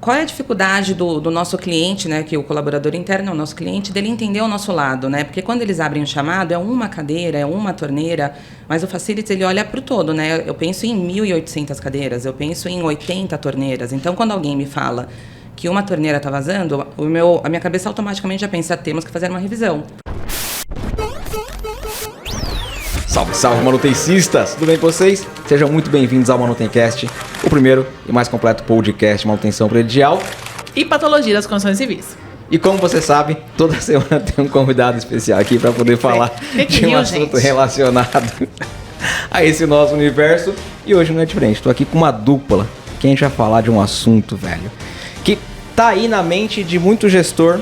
qual é a dificuldade do nosso cliente, né, que o colaborador interno é o nosso cliente, dele entender o nosso lado, né? Porque quando eles abrem o chamado, é uma cadeira, é uma torneira, mas o Facilities, ele olha para o todo, né? Eu penso em 1.800 cadeiras, eu penso em 80 torneiras. Então, quando alguém me fala que uma torneira está vazando, a minha cabeça automaticamente já pensa, temos que fazer uma revisão. Salve, salve, manutencistas! Tudo bem com vocês? Sejam muito bem-vindos ao Manutencast, o primeiro e mais completo podcast de manutenção predial e patologia das condições civis. E como você sabe, toda semana tem um convidado especial aqui para poder falar de um assunto relacionado a esse nosso universo. E hoje não é diferente, estou aqui com uma dupla que a gente vai falar de um assunto, velho, que tá aí na mente de muito gestor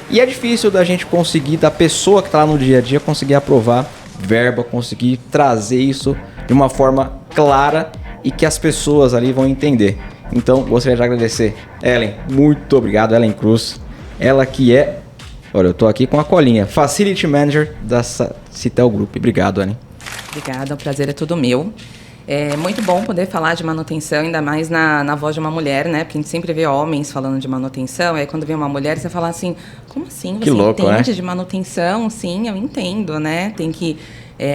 e é difícil da gente conseguir, da pessoa que tá lá no dia a dia, conseguir aprovar verba, conseguir trazer isso de uma forma clara e que as pessoas ali vão entender. Então, gostaria de agradecer Ellen, muito obrigado, Ellen Cruz, ela que é, olha, eu tô aqui com a colinha, Facility Manager da Citel Group. Obrigado, Ellen. Obrigada, o prazer é todo meu. É muito bom poder falar de manutenção, ainda mais na voz de uma mulher, né? Porque a gente sempre vê homens falando de manutenção, aí quando vê uma mulher, você fala assim, como assim? Você entende de manutenção? Sim, eu entendo, né? Tem que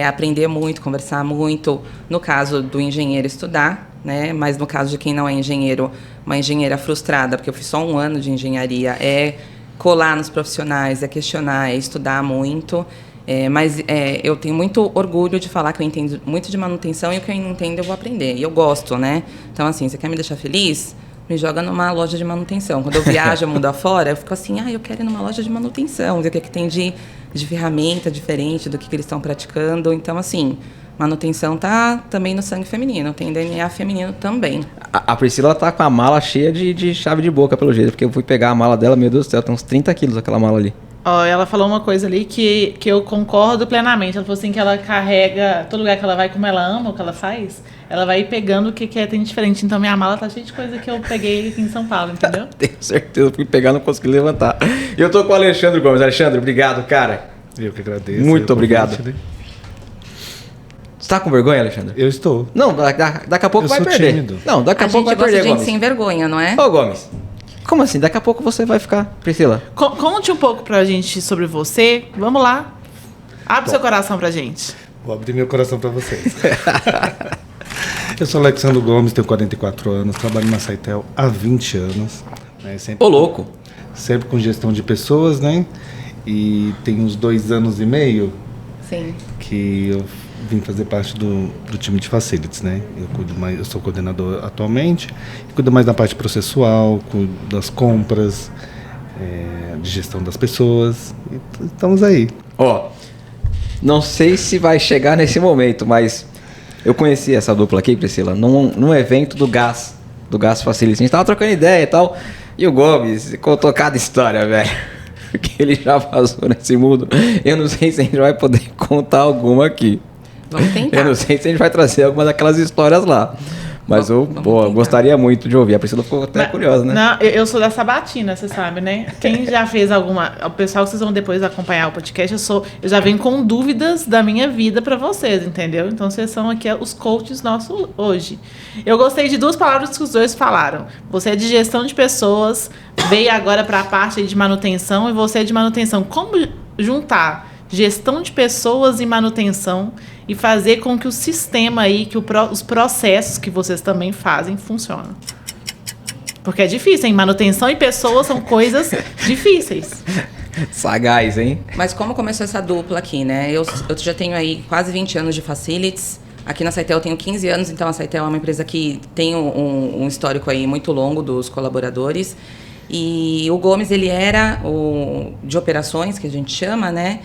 aprender muito, conversar muito. No caso do engenheiro, estudar, né? Mas no caso de quem não é engenheiro, uma engenheira frustrada, porque eu fiz só 1 ano de engenharia, é colar nos profissionais, é questionar, é estudar muito. Mas eu tenho muito orgulho de falar que eu entendo muito de manutenção e o que eu não entendo eu vou aprender. E eu gosto, né? Então, assim, você quer me deixar feliz? Me joga numa loja de manutenção. Quando eu viajo mundo afora, eu fico assim, eu quero ir numa loja de manutenção, ver o que tem de ferramenta diferente do que eles estão praticando. Então, assim, manutenção tá também no sangue feminino, tem DNA feminino também. A Priscila tá com a mala cheia de chave de boca, pelo jeito, porque eu fui pegar a mala dela, meu Deus do céu, tem uns 30 quilos aquela mala ali. Ela falou uma coisa ali que eu concordo plenamente. Ela falou assim que ela carrega, todo lugar que ela vai, como ela ama o que ela faz, ela vai pegando o que tem diferente. Então minha mala tá cheia de coisa que eu peguei aqui em São Paulo, entendeu? Tenho certeza, fui pegar, não consegui levantar. E eu tô com o Alexandre Gomes. Alexandre, obrigado, cara. Eu que agradeço. Muito obrigado. Você tá com vergonha, Alexandre? Eu estou. Não, daqui a pouco vai perder. Tímido. Não, daqui a pouco vai perder, Gomes. A gente gosta de gente sem vergonha, não é? Ô, Gomes. Como assim? Daqui a pouco você vai ficar... Priscila. Conte um pouco pra gente sobre você. Vamos lá. Abre seu coração pra gente. Vou abrir meu coração pra vocês. Eu sou Alexandre Gomes, tenho 44 anos, trabalho na Citel há 20 anos. Né, Ô, louco! Sempre com gestão de pessoas, né? E tem uns 2 anos e meio Sim. que eu vim fazer parte do time de Facilities, né? Eu sou coordenador atualmente, cuido mais da parte processual, cuido das compras, de gestão das pessoas. E estamos aí. Não sei se vai chegar nesse momento, mas eu conheci essa dupla aqui, Priscila, num evento do Gás Facilities. A gente tava trocando ideia e tal, e o Gomes contou cada história, velho, que ele já passou nesse mundo. Eu não sei se a gente vai poder contar alguma aqui. Vamos tentar. Eu não sei se a gente vai trazer alguma daquelas histórias lá. Mas eu gostaria muito de ouvir. A Priscila ficou até curiosa, né? Não, eu sou da Sabatina, você sabe, né? Quem já fez alguma... O pessoal que vocês vão depois acompanhar o podcast, eu já venho com dúvidas da minha vida pra vocês, entendeu? Então vocês são aqui os coaches nossos hoje. Eu gostei de 2 palavras que os dois falaram. Você é de gestão de pessoas, veio agora pra parte de manutenção, e você é de manutenção. Como juntar gestão de pessoas e manutenção e fazer com que o sistema aí, que os processos que vocês também fazem, funcionem? Porque é difícil, hein? Manutenção e pessoas são coisas difíceis. Sagaz, hein? Mas como começou essa dupla aqui, né? Eu já tenho aí quase 20 anos de Facilities. Aqui na Citel eu tenho 15 anos, então a Citel é uma empresa que tem um histórico aí muito longo dos colaboradores. E o Gomes, ele era o de operações, que a gente chama, né?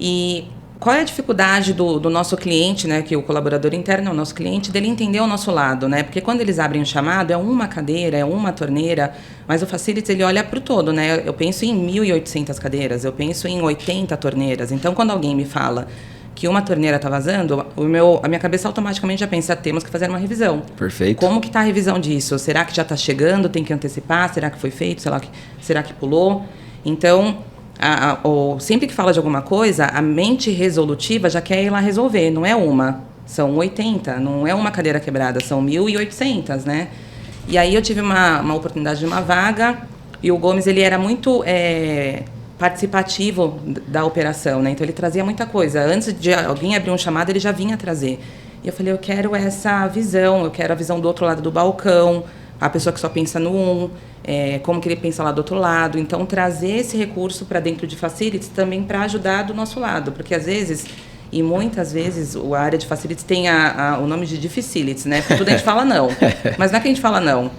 E qual é a dificuldade do nosso cliente, né, que o colaborador interno é o nosso cliente, dele entender o nosso lado, né? Porque quando eles abrem o chamado, é uma cadeira, é uma torneira, mas o Facilities, ele olha para o todo, né? Eu penso em 1.800 cadeiras, eu penso em 80 torneiras. Então, quando alguém me fala que uma torneira está vazando, a minha cabeça automaticamente já pensa, temos que fazer uma revisão. Perfeito. Como que está a revisão disso? Será que já está chegando, tem que antecipar? Será que foi feito? Será que pulou? Então... sempre que fala de alguma coisa, a mente resolutiva já quer ir lá resolver. Não é uma, são 80. Não é uma cadeira quebrada, são 1.800, né? E aí eu tive uma oportunidade de uma vaga, e o Gomes, ele era muito participativo da operação, né? Então ele trazia muita coisa. Antes de alguém abrir um chamado, ele já vinha trazer. E eu falei, eu quero essa visão, eu quero a visão do outro lado do balcão, a pessoa que só pensa no como que ele pensa lá do outro lado. Então, trazer esse recurso para dentro de Facilities também para ajudar do nosso lado, porque às vezes, e muitas vezes, a área de Facilities tem o nome de Difficilities, né? Porque tudo a gente fala não, mas não é que a gente fala não.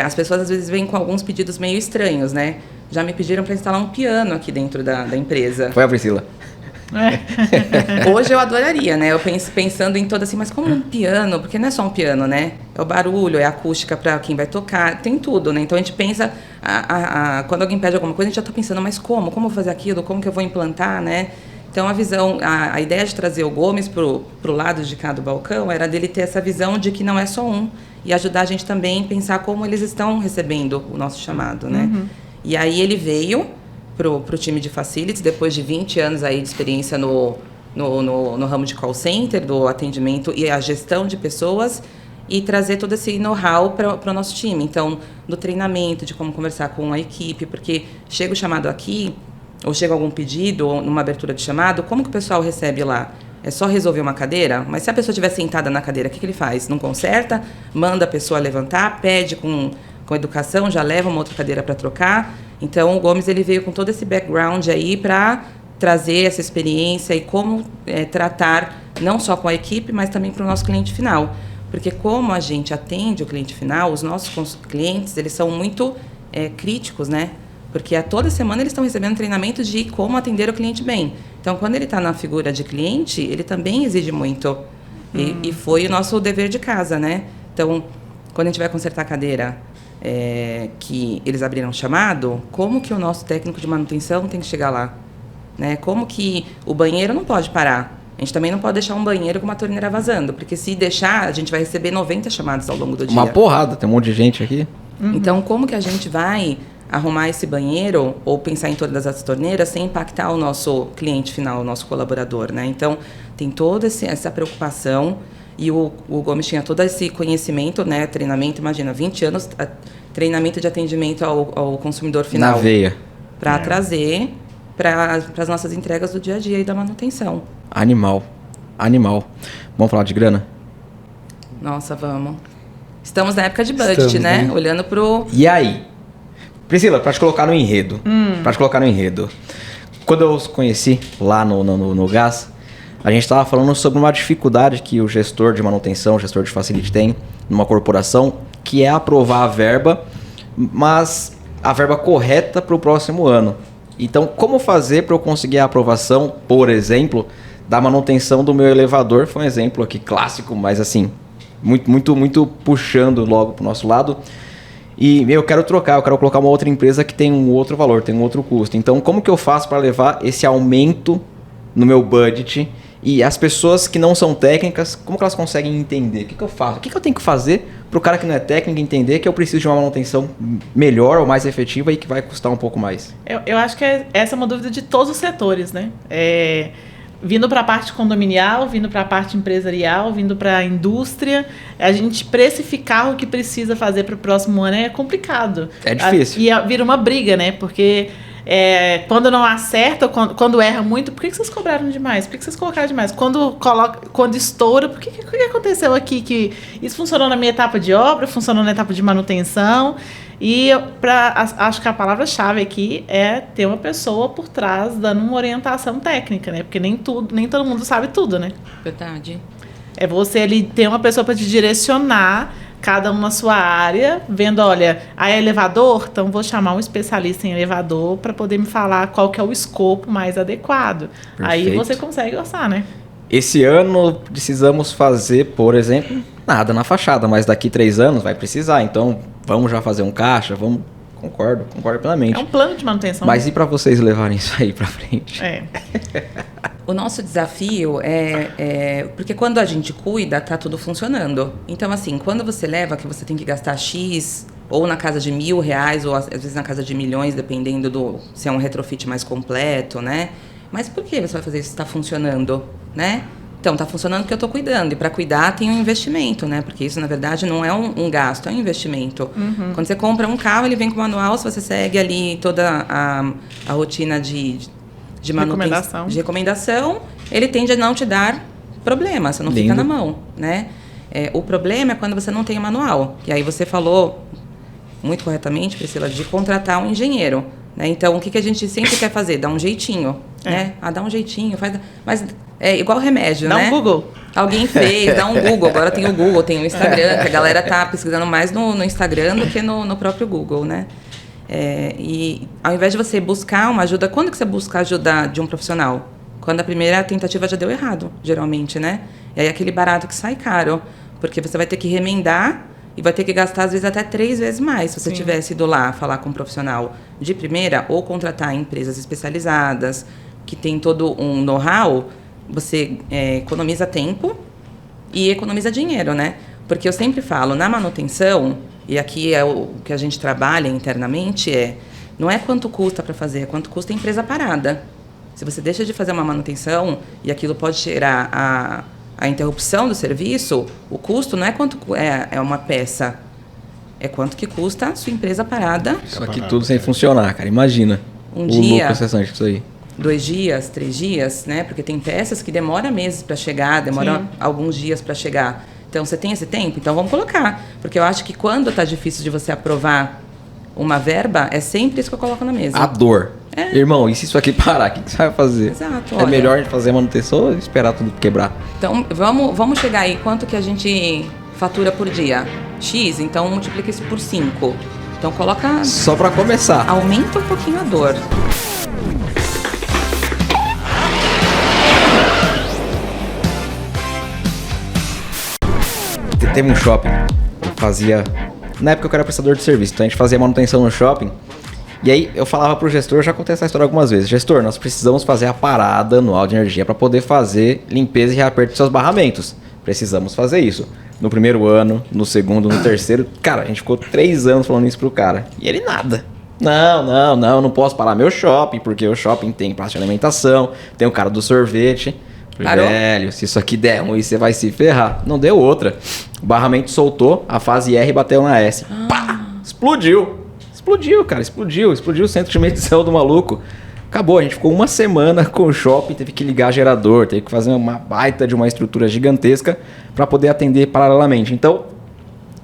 As pessoas às vezes vêm com alguns pedidos meio estranhos, né? Já me pediram para instalar um piano aqui dentro da empresa. Foi a Priscila. Hoje eu adoraria, né? Eu pensando em todo assim, mas como um piano? Porque não é só um piano, né? É o barulho, é a acústica para quem vai tocar, tem tudo, né? Então a gente pensa, quando alguém pede alguma coisa, a gente já está pensando, mas como? Como eu vou fazer aquilo? Como que eu vou implantar, né? Então a ideia de trazer o Gomes pro lado de cá do balcão era dele ter essa visão de que não é só um, e ajudar a gente também a pensar como eles estão recebendo o nosso chamado, né? Uhum. E aí ele veio pro time de Facilities, depois de 20 anos aí de experiência no ramo de call center, do atendimento e a gestão de pessoas, e trazer todo esse know-how para o nosso time. Então, do treinamento, de como conversar com a equipe, porque chega o chamado aqui, ou chega algum pedido, ou numa abertura de chamado, como que o pessoal recebe lá? É só resolver uma cadeira? Mas se a pessoa estiver sentada na cadeira, o que ele faz? Não conserta? Manda a pessoa levantar, pede com educação, já leva uma outra cadeira para trocar. Então, o Gomes ele veio com todo esse background aí para trazer essa experiência e como tratar não só com a equipe, mas também para o nosso cliente final. Porque como a gente atende o cliente final, os nossos clientes, eles são muito críticos, né? Porque toda semana eles estão recebendo treinamento de como atender o cliente bem. Então, quando ele está na figura de cliente, ele também exige muito. E foi o nosso dever de casa, né? Então, quando a gente vai consertar a cadeira, que eles abriram chamado, como que o nosso técnico de manutenção tem que chegar lá? Né? Como que o banheiro não pode parar? A gente também não pode deixar um banheiro com uma torneira vazando, porque se deixar, a gente vai receber 90 chamadas ao longo do dia. Uma porrada, tem um monte de gente aqui. Uhum. Então, como que a gente vai arrumar esse banheiro ou pensar em todas as torneiras sem impactar o nosso cliente final, o nosso colaborador, né? Então, tem toda essa preocupação. E o Gomes tinha todo esse conhecimento, né, treinamento, imagina, 20 anos, treinamento de atendimento ao consumidor final. Na veia. Para trazer para as nossas entregas do dia a dia e da manutenção. Animal. Vamos falar de grana? Nossa, vamos. Estamos na época de budget, né? Olhando pro... E aí? Priscila, para te colocar no enredo. Quando eu os conheci lá no Gás, a gente estava falando sobre uma dificuldade que o gestor de manutenção, o gestor de facility tem numa corporação, que é aprovar a verba, mas a verba correta para o próximo ano. Então, como fazer para eu conseguir a aprovação, por exemplo, da manutenção do meu elevador? Foi um exemplo aqui clássico, mas assim, muito puxando logo para o nosso lado. E eu quero colocar uma outra empresa que tem um outro valor, tem um outro custo. Então, como que eu faço para levar esse aumento no meu budget? E as pessoas que não são técnicas, como que elas conseguem entender? O que eu faço? O que eu tenho que fazer para o cara que não é técnico entender que eu preciso de uma manutenção melhor ou mais efetiva e que vai custar um pouco mais? Eu acho que essa é uma dúvida de todos os setores, né? Vindo para a parte condominial, vindo para a parte empresarial, vindo para a indústria, a gente precificar o que precisa fazer para o próximo ano é complicado. É difícil. E vira uma briga, né? Porque... quando não acerta, quando erra muito, por que vocês cobraram demais? Por que vocês colocaram demais? Quando estoura, o que aconteceu aqui? Que isso funcionou na minha etapa de obra, funcionou na etapa de manutenção. E acho que a palavra-chave aqui é ter uma pessoa por trás dando uma orientação técnica, né? Porque nem todo mundo sabe tudo, né? Verdade. É você ali ter uma pessoa para te direcionar, cada um na sua área, vendo, olha, é elevador? Então vou chamar um especialista em elevador para poder me falar qual que é o escopo mais adequado. Perfeito. Aí você consegue orçar, né? Esse ano precisamos fazer, por exemplo, nada na fachada, mas daqui 3 anos vai precisar, então vamos já fazer um caixa, vamos... Concordo plenamente. É um plano de manutenção. Mas e para vocês levarem isso aí para frente? O nosso desafio porque quando a gente cuida, tá tudo funcionando. Então, assim, quando você leva que você tem que gastar X, ou na casa de R$1.000, ou às vezes na casa de milhões, dependendo se é um retrofit mais completo, né? Mas por que você vai fazer isso se está funcionando, né? Então, tá funcionando porque eu tô cuidando. E para cuidar tem um investimento, né? Porque isso, na verdade, não é um gasto, é um investimento. Quando você compra um carro, ele vem com manual, se você segue ali toda a rotina de manutenção, de recomendação, ele tende a não te dar problema, você não fica na mão, né? O problema é quando você não tem o manual. E aí você falou, muito corretamente, Priscila, de contratar um engenheiro. Né? Então, o que a gente sempre quer fazer? Dar um jeitinho. Né? Dá um jeitinho, faz... Mas é igual remédio, né? Dá um Google. Alguém fez, dá um Google. Agora tem o Google, tem o Instagram, que a galera tá pesquisando mais no Instagram do que no próprio Google, né? E ao invés de você buscar uma ajuda... Quando que você busca a ajuda de um profissional? Quando a primeira tentativa já deu errado, geralmente, né? E aí aquele barato que sai caro. Porque você vai ter que remendar e vai ter que gastar, às vezes, até 3 vezes mais. Se você tivesse ido lá falar com um profissional de primeira ou contratar empresas especializadas, que tem todo um know-how, você economiza tempo e economiza dinheiro, né? Porque eu sempre falo, na manutenção, e aqui é o que a gente trabalha internamente, não é quanto custa para fazer, é quanto custa a empresa parada. Se você deixa de fazer uma manutenção e aquilo pode gerar a interrupção do serviço, o custo não é quanto é uma peça, é quanto que custa a sua empresa parada. Só que tudo sem funcionar, cara. Imagina um dia, lucro cessante disso aí. 2 dias, 3 dias, né? Porque tem peças que demoram meses para chegar, demoram alguns dias para chegar. Então, você tem esse tempo? Então, vamos colocar. Porque eu acho que quando está difícil de você aprovar uma verba, é sempre isso que eu coloco na mesa. A dor. Irmão, e se isso aqui parar, o que você vai fazer? Exato. É melhor fazer a manutenção ou esperar tudo quebrar? Então, vamos chegar aí. Quanto que a gente fatura por dia? X, então multiplica isso por 5. Então, coloca... Só para começar. Aumenta um pouquinho a dor. Teve um shopping que fazia... Na época eu era prestador de serviço, então a gente fazia manutenção no shopping. E aí eu falava pro gestor, já contei essa história algumas vezes. Gestor, nós precisamos fazer a parada anual de energia para poder fazer limpeza e reaperto dos seus barramentos. Precisamos fazer isso. No primeiro ano, no segundo, no terceiro. Cara, a gente ficou 3 anos falando isso pro cara. E ele nada. Não posso parar meu shopping, porque o shopping tem praça de alimentação, tem o cara do sorvete. Parou? Velho, se isso aqui der ruim, você vai se ferrar. Não deu outra. O barramento soltou, a fase R bateu na S. Pá! Explodiu, cara. Explodiu o centro de medição do maluco. Acabou, a gente ficou 1 semana com o shopping, teve que ligar gerador, teve que fazer uma baita de uma estrutura gigantesca para poder atender paralelamente. Então,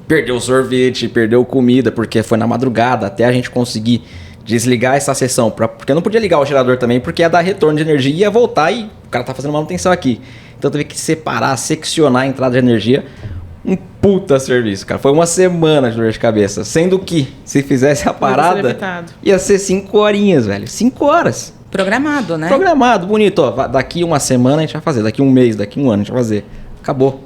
perdeu sorvete, perdeu comida, porque foi na madrugada até a gente conseguir desligar essa sessão. Porque eu não podia ligar o gerador também, porque ia dar retorno de energia e ia voltar e o cara tá fazendo manutenção aqui. Então teve que separar, seccionar a entrada de energia. Um puta serviço, cara. Foi 1 semana de dor de cabeça. Sendo que, se fizesse a parada, ia ser 5 horinhas, velho. 5 horas. Programado, né? Programado, bonito. Ó, daqui 1 semana a gente vai fazer. Daqui 1 mês, daqui 1 ano a gente vai fazer. Acabou.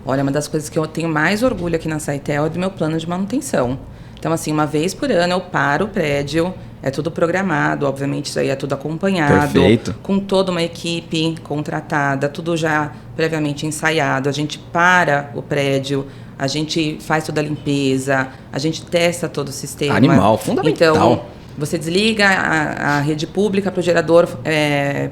Olha, uma das coisas que eu tenho mais orgulho aqui na Saitel é do meu plano de manutenção. Então, assim, 1 vez por ano eu paro o prédio, é tudo programado, obviamente isso aí é tudo acompanhado. Perfeito. Com toda uma equipe contratada, tudo já previamente ensaiado. A gente para o prédio, a gente faz toda a limpeza, a gente testa todo o sistema. Animal, fundamental. Então, você desliga a rede pública para o gerador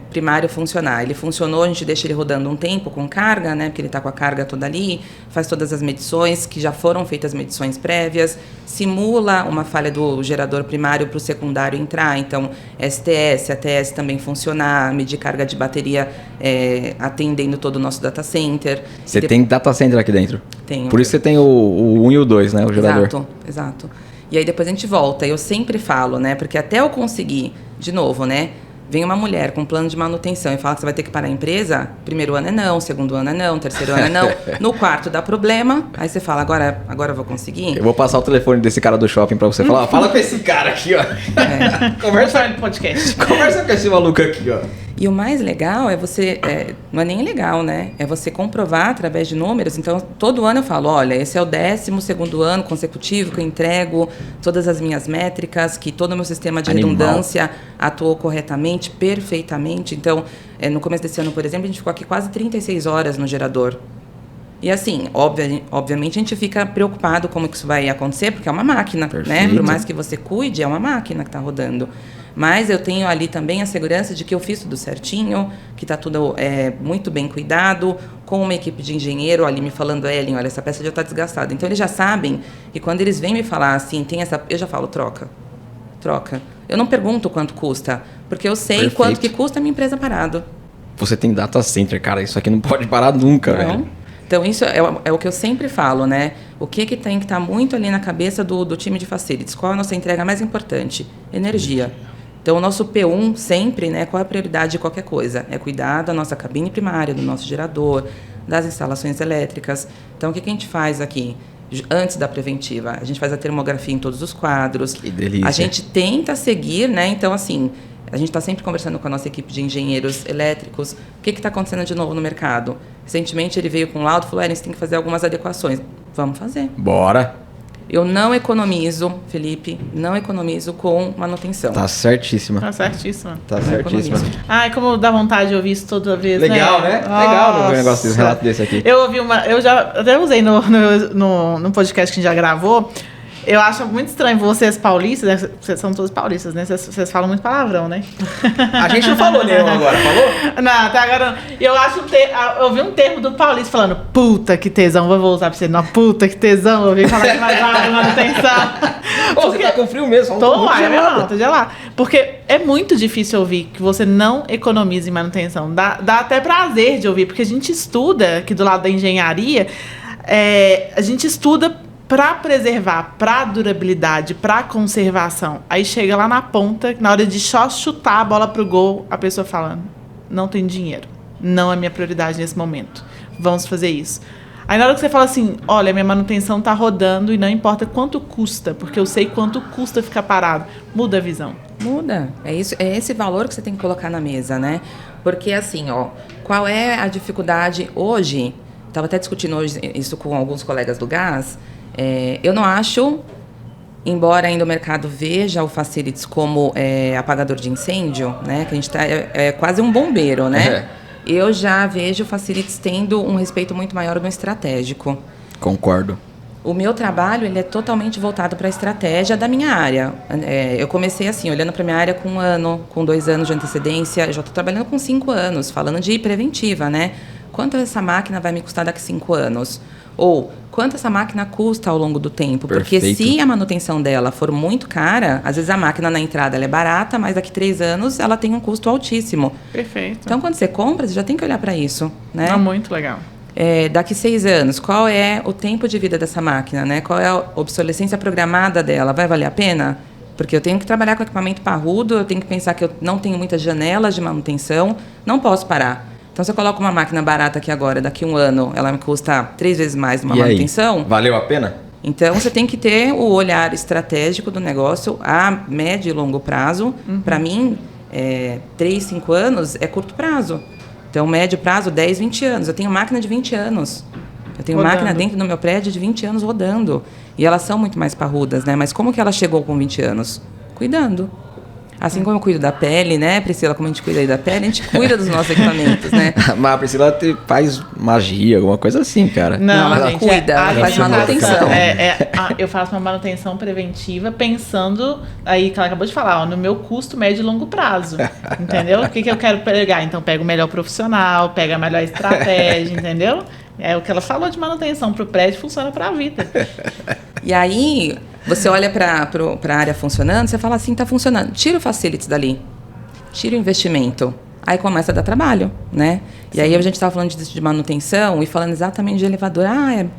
primário funcionar. Ele funcionou, a gente deixa ele rodando um tempo com carga, né? Porque ele está com a carga toda ali, faz todas as medições, que já foram feitas medições prévias, simula uma falha do gerador primário para o secundário entrar. Então, STS, ATS também funcionar, medir carga de bateria atendendo todo o nosso data center. Você tem data center aqui dentro? Tenho. Por isso você tem o 1 e o 2, né? O gerador. Exato. E aí depois a gente volta. Eu sempre falo, né? Porque até eu conseguir, de novo, né? Vem uma mulher com um plano de manutenção e fala que você vai ter que parar a empresa. 1º ano é não, 2º ano é não, 3º ano é não. No 4º dá problema. Aí você fala, agora eu vou conseguir. Eu vou passar o telefone desse cara do shopping pra você falar. Fala com esse cara aqui, ó. Conversa no podcast. Conversa com esse maluco aqui, ó. E o mais legal é você... não é nem legal, né? É você comprovar através de números. Então, todo ano eu falo, olha, esse é o 12º ano consecutivo que eu entrego todas as minhas métricas, que todo o meu sistema de redundância atuou corretamente, perfeitamente. Então, no começo desse ano, por exemplo, a gente ficou aqui quase 36 horas no gerador. E assim, obviamente a gente fica preocupado como que isso vai acontecer, porque é uma máquina, né? Por mais que você cuide, é uma máquina que está rodando. Mas eu tenho ali também a segurança de que eu fiz tudo certinho, que está tudo muito bem cuidado, com uma equipe de engenheiro ali me falando, Ellen, olha, essa peça já está desgastada. Então eles já sabem que quando eles vêm me falar assim, eu já falo, troca. Eu não pergunto quanto custa, porque eu sei quanto que custa a minha empresa parado. Você tem data center, cara, isso aqui não pode parar nunca, velho. Então, isso é o que eu sempre falo, né? O que tem que estar muito ali na cabeça do time de facilities? Qual é a nossa entrega mais importante? Energia. Então, o nosso P1 sempre, né? Qual é a prioridade de qualquer coisa? É cuidar da nossa cabine primária, do nosso gerador, das instalações elétricas. Então, o que a gente faz aqui? Antes da preventiva, a gente faz a termografia em todos os quadros. Que delícia. A gente tenta seguir, né? Então, assim, a gente está sempre conversando com a nossa equipe de engenheiros elétricos. O que está acontecendo de novo no mercado? Recentemente ele veio com um laudo e falou, você tem que fazer algumas adequações. Vamos fazer. Bora. Eu não economizo, Felipe, com manutenção. Tá certíssima. Tá certíssima. Tá certíssima. Ai, como dá vontade de ouvir isso toda vez, legal, né? Legal ver um negócio desse, relato desse aqui. Eu já até usei no podcast que a gente já gravou. Eu acho muito estranho vocês paulistas, né? Vocês são todos paulistas, né? Vocês falam muito palavrão, né? A gente não falou nenhum agora, falou? Não, até agora não. Eu ouvi um termo do paulista falando, puta que tesão, vou usar pra você, não, puta que tesão, eu ouvi falar que mais nada, manutenção. Você tá com frio mesmo? Tô gelado. Porque é muito difícil ouvir que você não economiza em manutenção. Dá até prazer de ouvir, porque a gente estuda aqui do lado da engenharia, a gente estuda para preservar, para durabilidade, para conservação. Aí chega lá na ponta, na hora de só chutar a bola pro gol, a pessoa fala, não tem dinheiro, não é minha prioridade nesse momento, vamos fazer isso. Aí na hora que você fala assim, olha, minha manutenção tá rodando e não importa quanto custa, porque eu sei quanto custa ficar parado, muda a visão. Muda, é esse valor que você tem que colocar na mesa, né? Porque assim, qual é a dificuldade hoje? Estava até discutindo hoje isso com alguns colegas do gás. Eu não acho, embora ainda o mercado veja o facilities como apagador de incêndio, né, que a gente é quase um bombeiro, né? Eu já vejo o facilities tendo um respeito muito maior no estratégico. Concordo. O meu trabalho ele é totalmente voltado para a estratégia da minha área. Eu comecei assim, olhando para a minha área com 1 ano, com 2 anos de antecedência. Eu já estou trabalhando com 5 anos, falando de preventiva, né? Quanto essa máquina vai me custar daqui a 5 anos? Ou quanto essa máquina custa ao longo do tempo? Perfeito. Porque se a manutenção dela for muito cara, às vezes a máquina na entrada ela é barata, mas daqui a 3 anos ela tem um custo altíssimo. Perfeito. Então, quando você compra, você já tem que olhar para isso, né? É muito legal. Daqui 6 anos, qual é o tempo de vida dessa máquina, né? Qual é a obsolescência programada dela? Vai valer a pena? Porque eu tenho que trabalhar com equipamento parrudo, eu tenho que pensar que eu não tenho muitas janelas de manutenção, não posso parar. Então, se eu coloco uma máquina barata aqui agora, daqui a 1 ano, ela me custa 3 vezes mais uma manutenção. Aí? Valeu a pena? Então, você tem que ter o olhar estratégico do negócio a médio e longo prazo. Para mim, 3, 5 anos é curto prazo. Então, médio prazo, 10, 20 anos. Eu tenho máquina de 20 anos. Eu tenho máquina dentro do meu prédio de 20 anos rodando. E elas são muito mais parrudas, né? Mas como que ela chegou com 20 anos? Cuidando. Assim como eu cuido da pele, né, Priscila? Como a gente cuida aí da pele, a gente cuida dos nossos equipamentos, né? Mas a Priscila faz magia, alguma coisa assim, cara. Não, ela cuida, ela faz manutenção. Eu faço uma manutenção preventiva pensando, aí que ela acabou de falar, no meu custo médio e longo prazo, entendeu? O que eu quero pegar? Então, pega o melhor profissional, pega a melhor estratégia, entendeu? É o que ela falou de manutenção para o prédio, funciona para a vida. E aí, você olha para a área funcionando, você fala assim, tá funcionando. Tira o facilities dali. Tira o investimento. Aí começa a dar trabalho, né? E Sim. Aí a gente estava falando de manutenção e falando exatamente de elevador.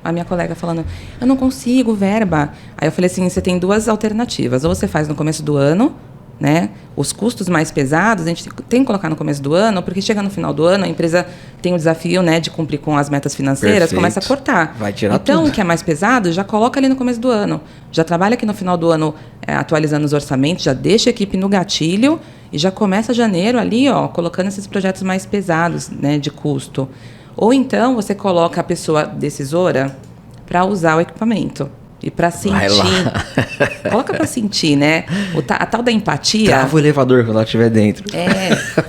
A minha colega falando, eu não consigo verba. Aí eu falei assim, você tem 2 alternativas. Ou você faz no começo do ano, né? Os custos mais pesados a gente tem que colocar no começo do ano, porque chega no final do ano, a empresa tem o desafio, né, de cumprir com as metas financeiras, Perfeito. Começa a cortar. Vai tirar então, tudo. O que é mais pesado, já coloca ali no começo do ano. Já trabalha aqui no final do ano atualizando os orçamentos, já deixa a equipe no gatilho e já começa janeiro ali, colocando esses projetos mais pesados, né, de custo. Ou então, você coloca a pessoa decisora para usar o equipamento. E pra sentir. Coloca pra sentir, né? A tal da empatia. Trava o elevador quando ela estiver dentro.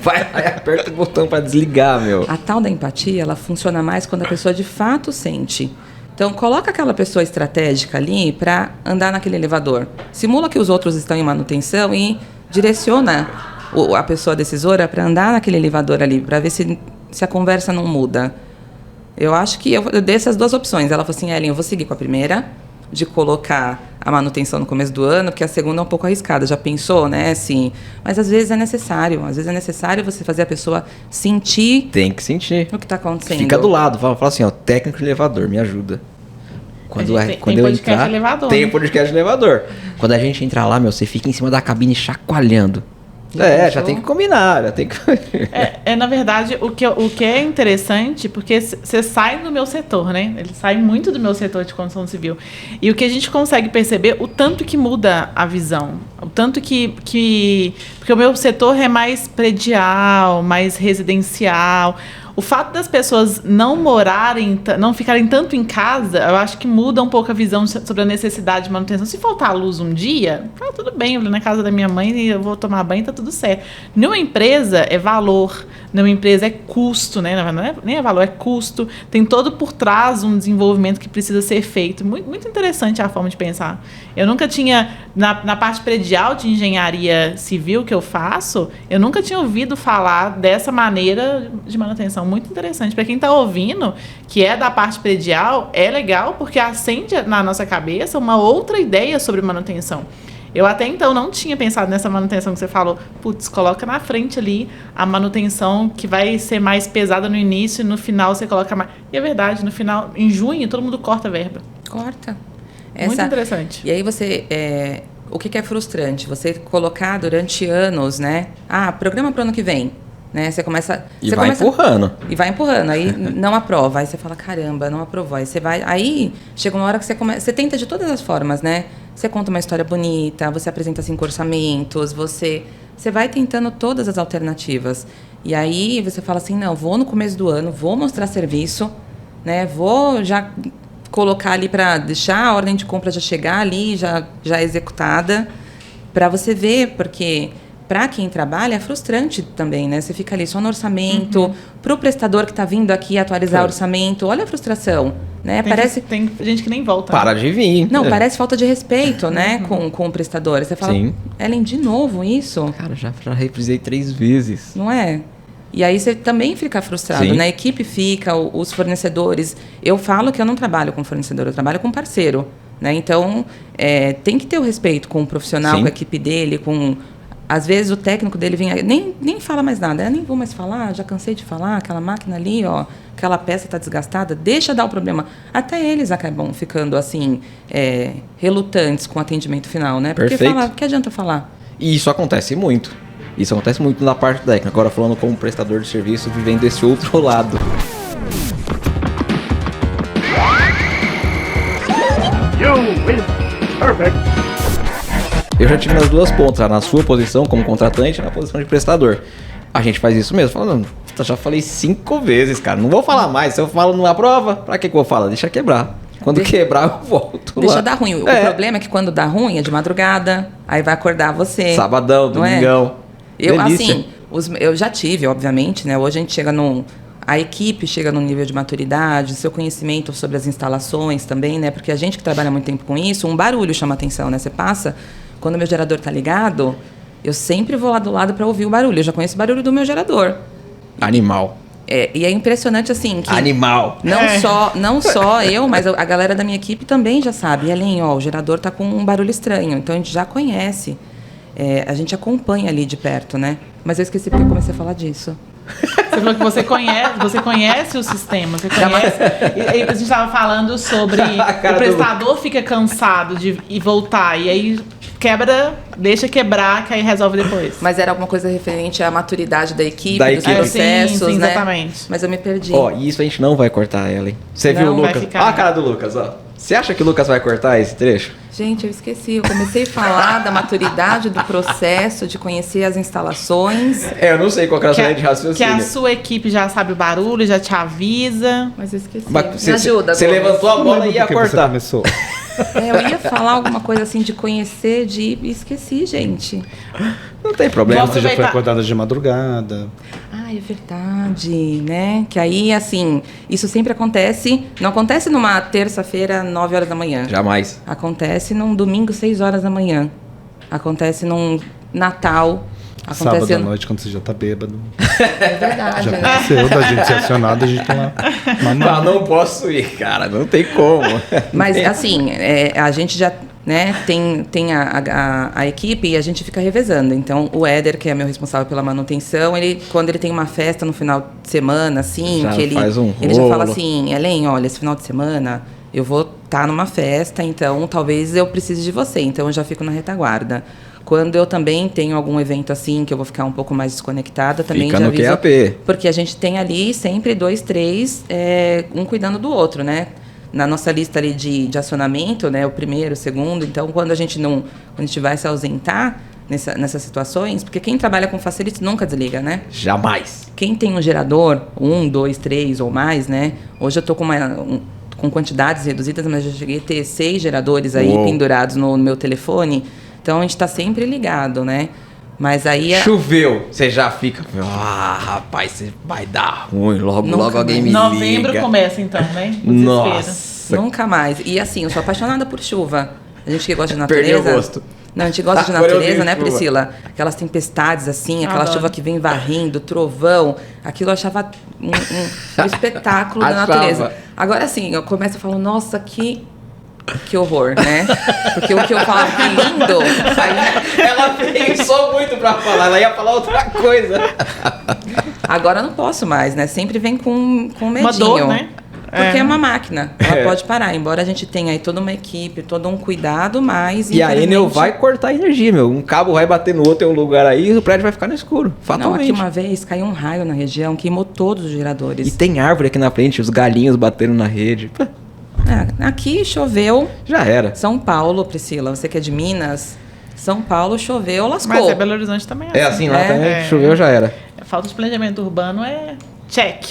Vai, aperta o botão pra desligar, meu. A tal da empatia, ela funciona mais quando a pessoa de fato sente. Então, coloca aquela pessoa estratégica ali para andar naquele elevador. Simula que os outros estão em manutenção e direciona a pessoa decisora para andar naquele elevador ali, para ver se a conversa não muda. Eu acho que eu dei essas duas opções. Ela falou assim, Ellen, eu vou seguir com a primeira, de colocar a manutenção no começo do ano, porque a segunda é um pouco arriscada. Já pensou, né? Assim, mas às vezes é necessário. Às vezes é necessário você fazer a pessoa sentir. Tem que sentir. O que está acontecendo. Fica do lado, fala assim, ó, técnico de elevador, me ajuda. Quando eu entrar, elevador, tem podcast de elevador. Quando a gente entrar lá, meu, você fica em cima da cabine chacoalhando. Já tem que combinar, já tem que... Na verdade, o que é interessante, porque você sai do meu setor, né? Ele sai muito do meu setor de construção civil. E o que a gente consegue perceber, o tanto que muda a visão. O tanto que porque o meu setor é mais predial, mais residencial. O fato das pessoas não ficarem tanto em casa, eu acho que muda um pouco a visão sobre a necessidade de manutenção. Se faltar luz um dia, tá tudo bem, eu vou na casa da minha mãe e eu vou tomar banho, tá tudo certo. Numa empresa é valor, numa empresa é custo, né? Nem é valor, é custo. Tem todo por trás um desenvolvimento que precisa ser feito. Muito, muito interessante a forma de pensar. Eu nunca tinha, na parte predial de engenharia civil que eu faço, eu nunca tinha ouvido falar dessa maneira de manutenção. Muito interessante. Para quem está ouvindo, que é da parte predial, é legal porque acende na nossa cabeça uma outra ideia sobre manutenção. Eu até então não tinha pensado nessa manutenção que você falou. Putz, coloca na frente ali a manutenção que vai ser mais pesada no início e no final você coloca mais. E é verdade, no final, em junho, todo mundo corta a verba. Corta. Muito interessante. E aí você... o que é frustrante? Você colocar durante anos, né? Programa para o ano que vem. Né? Você começa... empurrando. E vai empurrando. Aí não aprova. Aí você fala, caramba, não aprovou. Aí você vai... Aí chega uma hora que você tenta de todas as formas, né? Você conta uma história bonita, você apresenta 5 orçamentos, você vai tentando todas as alternativas. E aí você fala assim, não, vou no começo do ano, vou mostrar serviço, né? Vou já colocar ali para deixar a ordem de compra já chegar ali, já executada, para você ver, porque... Para quem trabalha é frustrante também, né? Você fica ali só no orçamento. Para o prestador que está vindo aqui atualizar o orçamento, olha a frustração, né? Tem gente que nem volta. Para de vir. Não, parece falta de respeito, né? Com o prestador. Você fala, sim. Ellen, de novo isso? Cara, já reprisei 3 vezes. Não é? E aí você também fica frustrado, sim. né? A equipe fica, os fornecedores... Eu falo que eu não trabalho com fornecedor, eu trabalho com parceiro, né? Então, tem que ter o respeito com o profissional, sim. Com a equipe dele, com... Às vezes o técnico dele vem, nem fala mais nada. Eu nem vou mais falar, já cansei de falar. Aquela máquina ali, ó, aquela peça está desgastada, deixa dar o problema. Até eles acabam ficando assim, relutantes com o atendimento final, né? Porque perfeito. Que adianta falar? E isso acontece muito. Isso acontece muito na parte técnica. Agora falando como prestador de serviço, vivendo desse outro lado. You win. Perfect. Eu já tive nas duas pontas, na sua posição como contratante e na posição de prestador. A gente faz isso mesmo. Falando, já falei 5 vezes, cara. Não vou falar mais. Se eu falo numa prova, pra que eu vou falar? Deixa quebrar. Quando quebrar, eu volto. Deixa dar ruim. O problema é que quando dá ruim é de madrugada, aí vai acordar você. Sabadão, domingão. Eu já tive, obviamente, né? Hoje a gente chega a equipe chega num nível de maturidade, seu conhecimento sobre as instalações também, né? Porque a gente que trabalha muito tempo com isso, um barulho chama atenção, né? Você passa... Quando o meu gerador tá ligado, eu sempre vou lá do lado para ouvir o barulho. Eu já conheço o barulho do meu gerador. Animal. E é impressionante assim que... Animal. Não só eu, mas a galera da minha equipe também já sabe. E além, o gerador tá com um barulho estranho. Então a gente já conhece. A gente acompanha ali de perto, né? Mas eu esqueci porque eu comecei a falar disso. Você falou que você conhece o sistema, você conhece. A gente estava falando sobre o prestador fica cansado de ir voltar, e aí deixa quebrar, que aí resolve depois. Mas era alguma coisa referente à maturidade da equipe, dos processos, sim, né? Exatamente. Mas eu me perdi. Isso a gente não vai cortar, Ellen. Você viu o Lucas? Olha a cara do Lucas, ó. Você acha que o Lucas vai cortar esse trecho? Gente, eu esqueci. Eu comecei a falar da maturidade do processo, de conhecer as instalações. Eu não sei qual é a sua linha de raciocínio. Que a sua equipe já sabe o barulho, já te avisa. Mas eu esqueci. Me ajuda. Você levantou a bola e ia cortar. Começou. Eu ia falar alguma coisa assim de conhecer, esqueci, gente. Não tem problema. Você já foi acordada de madrugada. Ah, é verdade, né? Que aí, assim, isso sempre acontece. Não acontece numa terça-feira, 9 horas da manhã. Jamais. Acontece num domingo, 6 horas da manhã. Acontece num Natal. Sábado à noite, quando você já tá bêbado. É verdade. Já aconteceu da gente ser acionado, a gente tá lá. Não posso ir, cara. Não tem como. Mas, assim, a gente já... Né, tem a equipe e a gente fica revezando. Então, o Éder, que é meu responsável pela manutenção, quando ele tem uma festa no final de semana, assim, já que ele já fala assim, Helen, olha, esse final de semana eu vou estar numa festa, então talvez eu precise de você. Então, eu já fico na retaguarda. Quando eu também tenho algum evento assim, que eu vou ficar um pouco mais desconectada, também fica já no aviso. QAP. Porque a gente tem ali sempre 2, 3, um cuidando do outro, né? Na nossa lista ali de acionamento, né, o primeiro, o segundo. Então, quando a gente vai se ausentar nessas situações, porque quem trabalha com facilities nunca desliga, né? Jamais. Quem tem um gerador, 1, 2, 3 ou mais, né? Hoje eu estou com quantidades reduzidas, mas eu já cheguei a ter 6 geradores aí pendurados no meu telefone. Então, a gente está sempre ligado, né? Mas aí... Choveu, você já fica... rapaz, você vai dar ruim. Logo alguém me liga. Novembro começa, então, né? Nossa. Nunca mais. E assim, eu sou apaixonada por chuva. A gente que gosta de natureza... Perdeu o gosto. Não, a gente gosta de natureza, né, Priscila? Aquelas tempestades, assim, aquela chuva que vem varrendo, trovão. Aquilo eu achava um espetáculo da natureza. Agora, assim, eu começo a falar, nossa, que horror, né? Porque o que eu falava que lindo... Aí... Ela pensou muito pra falar, ela ia falar outra coisa. Agora eu não posso mais, né? Sempre vem com medinho. Uma dor, né? Porque é uma máquina, ela pode parar. Embora a gente tenha aí toda uma equipe, todo um cuidado, mas... E a Enel vai cortar a energia, meu. Um cabo vai bater no outro em um lugar aí e o prédio vai ficar no escuro, fatalmente. Não, aqui uma vez caiu um raio na região, queimou todos os geradores. E tem árvore aqui na frente, os galinhos bateram na rede. Aqui choveu. Já era. São Paulo, Priscila, você que é de Minas... São Paulo choveu, lascou. Mas Belo Horizonte também é assim. Lá também choveu, já era. Falta de planejamento urbano check.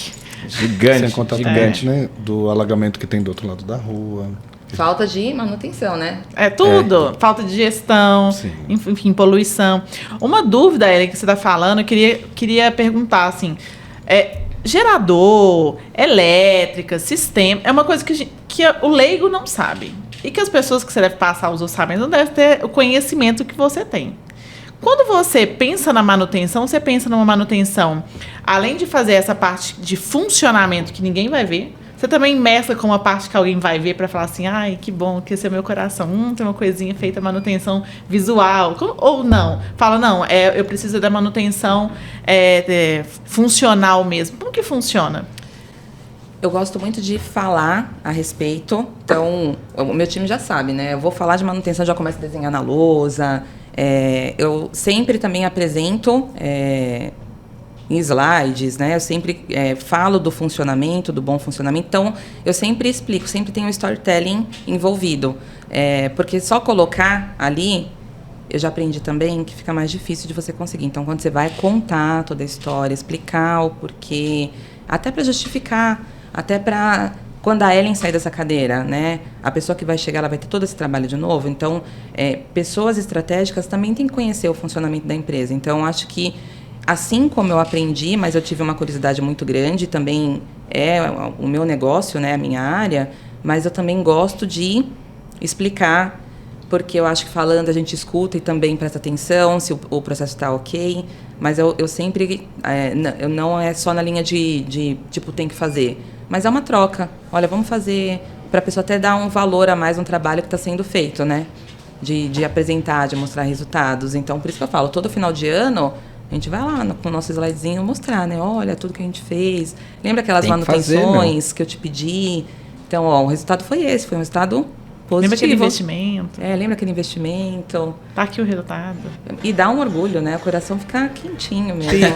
Gigante. Sem contar gigante. né, do alagamento que tem do outro lado da rua. Falta de manutenção, né? Tudo. Falta de gestão, enfim, poluição. Uma dúvida, Ellen, que você está falando, eu queria perguntar, assim, gerador, elétrica, sistema, é uma coisa que o leigo não sabe. E que as pessoas que você deve passar os orçamentos não devem ter o conhecimento que você tem. Quando você pensa na manutenção, você pensa numa manutenção, além de fazer essa parte de funcionamento que ninguém vai ver, você também mescla com uma parte que alguém vai ver para falar assim, ai, que bom, que esse é meu coração, tem uma coisinha feita manutenção visual, ou não, fala, não, eu preciso da manutenção funcional mesmo. Como que funciona? Eu gosto muito de falar a respeito. Então, o meu time já sabe, né? Eu vou falar de manutenção, já começo a desenhar na lousa. Eu sempre também apresento em slides, né? Eu sempre falo do funcionamento, do bom funcionamento. Então, eu sempre explico, sempre tem um storytelling envolvido. Porque só colocar ali, eu já aprendi também que fica mais difícil de você conseguir. Então, quando você vai contar toda a história, explicar o porquê, até para justificar, até para quando a Ellen sair dessa cadeira, né? A pessoa que vai chegar, ela vai ter todo esse trabalho de novo. Então, pessoas estratégicas também têm que conhecer o funcionamento da empresa. Então, acho que, assim como eu aprendi, mas eu tive uma curiosidade muito grande, também é o meu negócio, né? A minha área, mas eu também gosto de explicar, porque eu acho que falando a gente escuta e também presta atenção se o processo está ok. Mas eu sempre... eu não é só na linha de tipo, tem que fazer. Mas é uma troca. Olha, vamos fazer para a pessoa até dar um valor a mais no trabalho que está sendo feito, né? De apresentar, de mostrar resultados. Então, por isso que eu falo, todo final de ano, a gente vai lá com o nosso slidezinho mostrar, né? Olha, tudo que a gente fez. Lembra aquelas manutenções que eu te pedi? Então, o resultado foi esse. Foi um resultado positivo. Lembra aquele investimento? Lembra aquele investimento. Tá aqui o resultado. E dá um orgulho, né? O coração fica quentinho mesmo.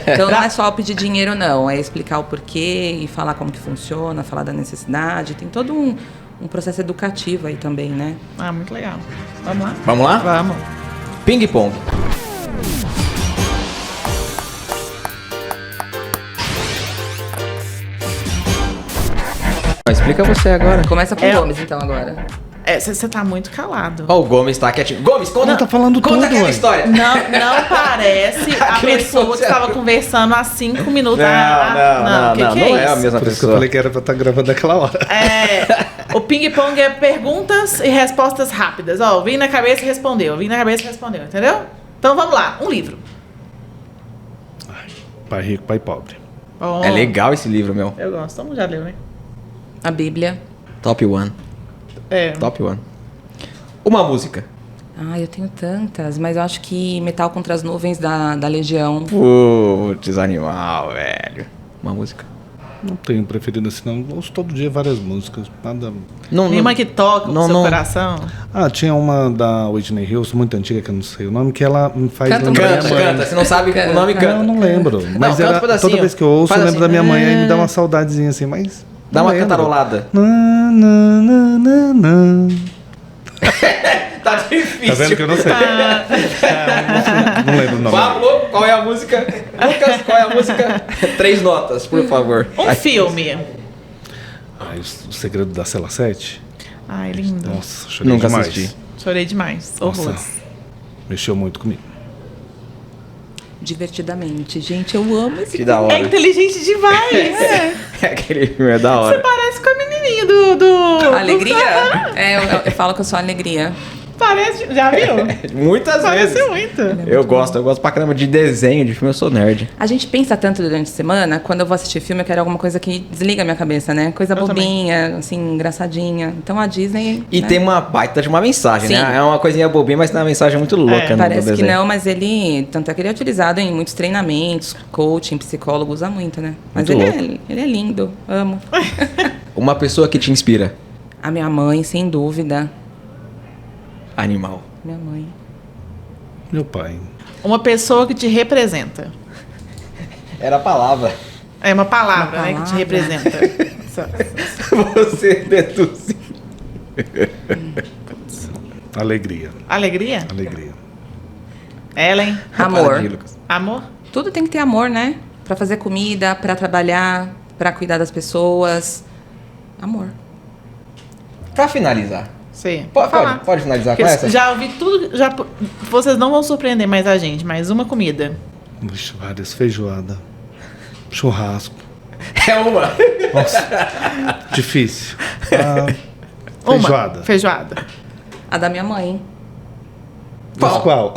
Então, não é só pedir dinheiro, não. É explicar o porquê e falar como que funciona, falar da necessidade. Tem todo um processo educativo aí também, né? Muito legal. Vamos lá? Vamos lá? Vamos. Ping pong. Explica você agora. Começa com o Gomes, então, agora. Você tá muito calado. Ó, o Gomes tá quietinho. Gomes, conta. Não, tá falando conta tudo, aquela ué. história. Não parece a Aquele pessoa que você- estava conversando há 5 minutos. Não é que a é isso? mesma Por isso que eu pessoa. falei que era pra estar gravando naquela hora. O ping-pong é perguntas e respostas rápidas. Ó, vim na cabeça e respondeu. Entendeu? Então vamos lá. Um livro. Pai rico, pai pobre. Bom, É legal esse livro, meu. Eu gosto. Todo mundo já leu, né? A Bíblia. Top one. Top one. Uma música. Eu tenho tantas, mas eu acho que Metal Contra as Nuvens da Legião. Putz, animal, velho. Uma música. Não tenho preferido assim, não. Ouço todo dia várias músicas. Nada. Nenhuma que toca no seu coração. Tinha uma da Whitney Houston, muito antiga, que eu não sei o nome, que ela me faz Canta um lembrar pouquinho. minha mãe. Canta. Se não sabe o nome, canta. Eu não lembro. Mas canta um era, pedacinho. toda vez que eu ouço, Faz eu lembro assim. da minha mãe e me dá uma saudadezinha assim, mas. Dá não uma lembro. cantarolada. Na, na, na, na, na. Tá difícil. Tá vendo que eu não sei? Não lembro o nome. Pablo, qual é a música? Lucas, qual é a música? 3 notas, por favor. Um filme. O Segredo da Cela 7? Ai, lindo. Nossa, chorei Nunca demais. assisti. Chorei demais. Nossa, Horrores. mexeu muito comigo. Divertidamente. Gente, eu amo esse Que da É hora. inteligente demais. Aquele filme é da Você hora. parece com a menininha do... Alegria? Eu falo que eu sou alegria. Parece... Já viu? Muitas Parece vezes. muito. Eu gosto pra caramba de desenho, de filme, eu sou nerd. A gente pensa tanto durante a semana, quando eu vou assistir filme, eu quero alguma coisa que desliga a minha cabeça, né? Coisa Eu bobinha, assim, engraçadinha. Então a Disney. E né? tem uma baita de uma mensagem, Sim. né? É uma coisinha bobinha, mas tem uma mensagem muito louca no Parece que desenho. não, mas ele. Tanto é que ele é utilizado em muitos treinamentos, coaching, psicólogo usa muito, né? Mas Muito ele é lindo, amo. Uma pessoa que te inspira. A minha mãe, sem dúvida. Animal. Minha mãe. Meu pai. Uma pessoa que te representa. Era a palavra. É uma palavra, Uma né? Que te palavra. representa. Você deduziu. Alegria. Alegria? Alegria. Ellen? Amor. Para de ir, Lucas. Amor? Tudo tem que ter amor, né? Pra fazer comida, pra trabalhar, pra cuidar das pessoas. Amor. Pra finalizar. Sim. Pode finalizar com Porque essa? já ouvi tudo. Vocês não vão surpreender mais a gente, mas uma comida. Puxa, várias. Feijoada. Churrasco. É uma. Nossa, difícil. Feijoada. Uma. Feijoada. A da minha mãe. Mas qual?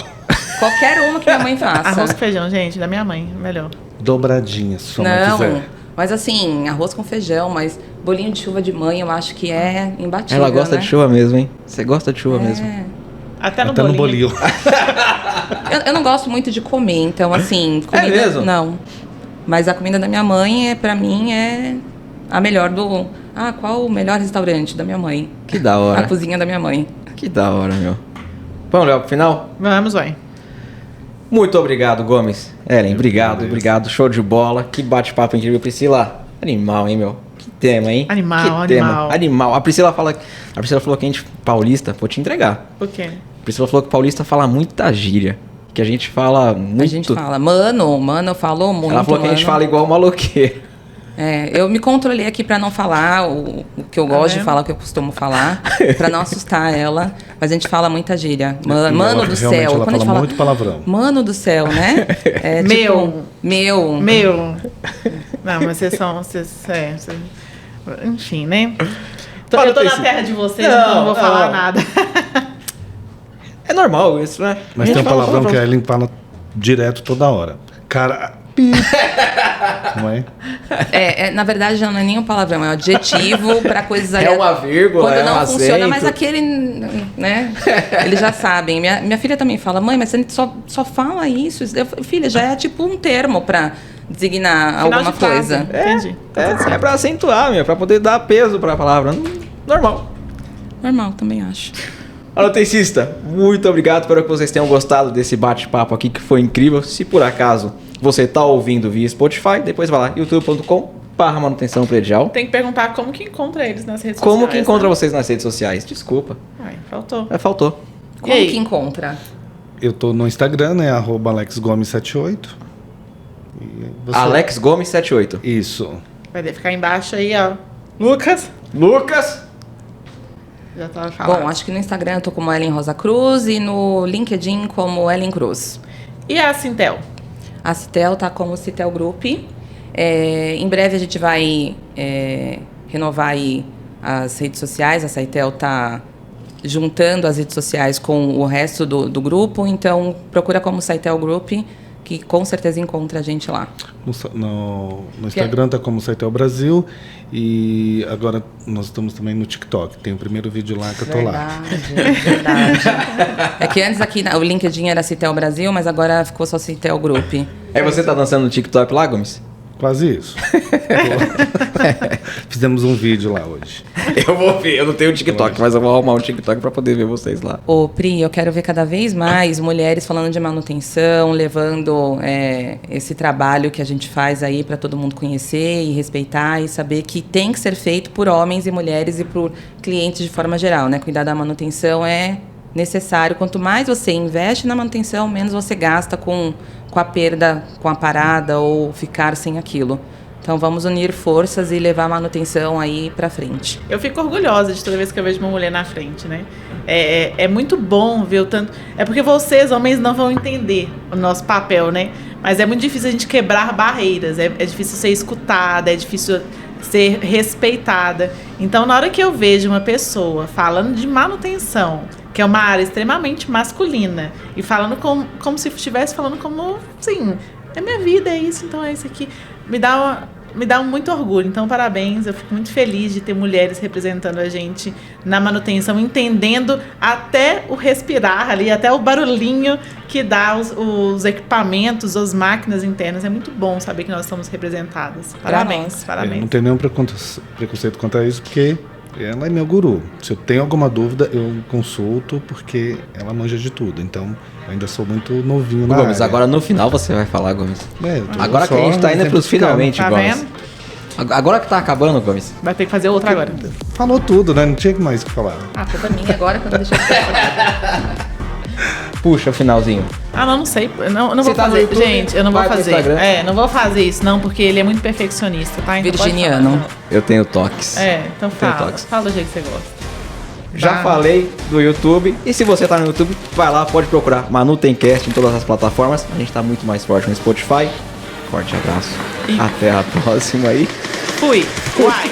Qualquer uma que minha mãe faça. Arroz com feijão, gente, da minha mãe. Melhor. Dobradinha, se sua mãe Não, quiser. mas assim, arroz com feijão, mas bolinho de chuva de mãe eu acho que é imbatível, Ela gosta né? de chuva mesmo, hein? Você gosta de chuva mesmo. Até no Até no bolinho. bolinho. Eu não gosto muito de comer, então assim, comida mesmo? não. Mas a comida da minha mãe, pra mim, é a melhor do... qual o melhor restaurante da minha mãe? Que da hora. A cozinha da minha mãe. Que da hora, meu. Vamos, Léo, pro final? Vamos, vai. Muito obrigado, Gomes. Ellen, agradeço. obrigado. Show de bola. Que bate-papo incrível. Priscila, animal, hein, meu? Que tema, hein? Animal, que tema. animal. Animal. A Priscila falou que a gente, paulista, vou te entregar. O quê? A Priscila falou que paulista fala muita gíria. Que a gente fala muito. A gente fala, mano, falou muito, Ela falou que a gente mano. fala igual maloqueiro. Eu me controlei aqui pra não falar o que eu gosto de vendo? falar, o que eu costumo falar, pra não assustar ela. Mas a gente fala muita gíria. E Mano ela, do realmente, céu. ela Quando a gente fala fala muito palavrão. mano do céu, né? É, Meu. Meu. Meu. Não, mas vocês são. Enfim, né? Eu tô na terra de vocês, então não vou falar nada. É normal isso, né? Mas A tem gente um fala palavrão que a Ellen fala direto toda hora. Cara. Pi. Não é? Na verdade, não é nem um palavrão, é um adjetivo pra coisas ali. É uma vírgula, Quando é não um funciona, acento. mas aquele, né? Eles já sabem. Minha filha também fala, mãe, mas você só fala isso. Eu falo, filha, já é tipo um termo pra designar Final alguma de frase. coisa. Entendi. É pra acentuar, meu. Pra poder dar peso pra palavra. Normal. Normal, também acho. Anotencista, muito obrigado. Espero que vocês tenham gostado desse bate-papo aqui, que foi incrível. Se por acaso você tá ouvindo via Spotify, depois vai lá, youtube.com/manutenção predial. Tem que perguntar como que encontra eles nas redes sociais. Como que encontra né? vocês nas redes sociais? Desculpa, Ai, faltou. faltou. Como aí? que encontra? Eu tô no Instagram, né? @AlexGomes78. E você? Alex Gomes 78. Isso. Vai ficar embaixo aí, ó. Lucas. Lucas? Já tava falando. Bom, acho que no Instagram eu tô como Ellen Rosa Cruz e no LinkedIn como Ellen Cruz. E a Sintel? A Citel tá como Citel Group. Em breve a gente vai renovar aí as redes sociais. A Citel tá juntando as redes sociais com o resto do grupo. Então, procura como Citel Group, que com certeza encontra a gente lá. No Instagram tá como Citel Brasil e agora nós estamos também no TikTok. Tem o primeiro vídeo lá que eu tô lá. Verdade. É que antes aqui o LinkedIn era Citel Brasil, mas agora ficou só Citel Group. Aí você tá dançando no TikTok lá, Gomes? Quase isso. Fizemos um vídeo lá hoje. Eu vou ver, eu não tenho TikTok, mas eu vou arrumar um TikTok pra poder ver vocês lá. Ô, Pri, eu quero ver cada vez mais mulheres falando de manutenção, levando esse trabalho que a gente faz aí para todo mundo conhecer e respeitar e saber que tem que ser feito por homens e mulheres e por clientes de forma geral, né? Cuidar da manutenção é necessário. Quanto mais você investe na manutenção, menos você gasta com a perda, com a parada ou ficar sem aquilo. Então vamos unir forças e levar a manutenção aí pra frente. Eu fico orgulhosa de toda vez que eu vejo uma mulher na frente, né? É muito bom ver o tanto... É porque vocês, homens, não vão entender o nosso papel, né? Mas é muito difícil a gente quebrar barreiras. É difícil ser escutada, é difícil ser respeitada. Então, na hora que eu vejo uma pessoa falando de manutenção, que é uma área extremamente masculina, e falando como se estivesse falando como, assim, é minha vida, é isso, então é isso aqui. Me dá muito orgulho. Então, parabéns. Eu fico muito feliz de ter mulheres representando a gente na manutenção, entendendo até o respirar ali, até o barulhinho que dá os equipamentos, as máquinas internas. É muito bom saber que nós estamos representadas. Parabéns, parabéns. Não tenho nenhum preconceito contra isso, porque ela é meu guru. Se eu tenho alguma dúvida, eu consulto, porque ela manja de tudo. Então, eu ainda sou muito novinho na Gomes, área. agora no final você vai falar, Gomes. Agora que a só gente tá indo pros finalmente, Tá Gomes. vendo? Agora que tá acabando, Gomes. Vai ter que fazer outra agora. Falou tudo, né? Não tinha mais o que falar. Ah, culpa minha agora que eu não deixei de falar. Puxa o finalzinho. Não sei. Eu não Você vou tá no fazer. YouTube? Gente, eu não vou Vai pro fazer. Instagram? Não vou fazer isso, não, porque ele é muito perfeccionista, tá? Então pode Virginiano. falar. Eu tenho toques. Então Tenho fala. toques. Fala do jeito que você gosta. Já falei do YouTube. E se você tá no YouTube, vai lá, pode procurar Manutencast em todas as plataformas. A gente tá muito mais forte no Spotify. Forte abraço. Até a próxima aí. Fui. Uai.